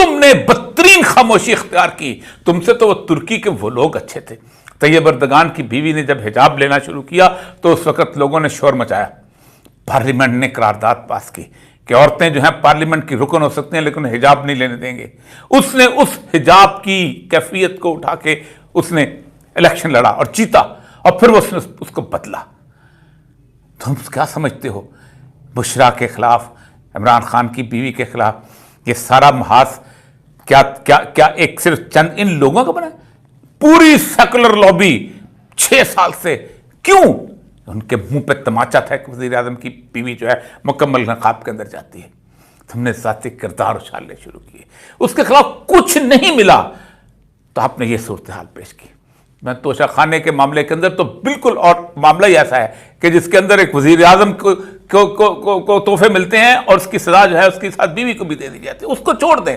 تم نے بدترین خاموشی اختیار کی. تم سے تو وہ ترکی کے وہ لوگ اچھے تھے. طیب اردگان کی بیوی نے جب حجاب لینا شروع کیا تو اس وقت لوگوں نے شور مچایا. پارلیمنٹ نے قرارداد پاس کی کہ عورتیں جو ہیں پارلیمنٹ کی رکن ہو سکتی ہیں لیکن حجاب نہیں لینے دیں گے. اس نے اس حجاب کی کیفیت کو اٹھا کے اس نے الیکشن لڑا اور جیتا, اور پھر اس نے اس کو بدلا. تم کیا سمجھتے ہو بشرا کے خلاف, عمران خان کی بیوی کے خلاف یہ سارا محاذ کیا کیا کیا ایک صرف چند ان لوگوں کا بنا؟ پوری سیکولر لابی 6 سال سے کیوں ان کے منہ پہ تماچا تھا کہ وزیر اعظم کی بیوی جو ہے مکمل نقاب کے اندر جاتی ہے. تم نے ذاتی کردار اچھالنے شروع کیے, اس کے خلاف کچھ نہیں ملا تو آپ نے یہ صورتحال پیش کی. میں توشہ خانے کے معاملے کے اندر تو بالکل اور معاملہ ہی ایسا ہے کہ جس کے اندر ایک وزیر اعظم کو تحفے ملتے ہیں اور اس کی سزا جو ہے اس کے ساتھ بیوی کو بھی دے دی جاتی ہے. اس کو چھوڑ دیں.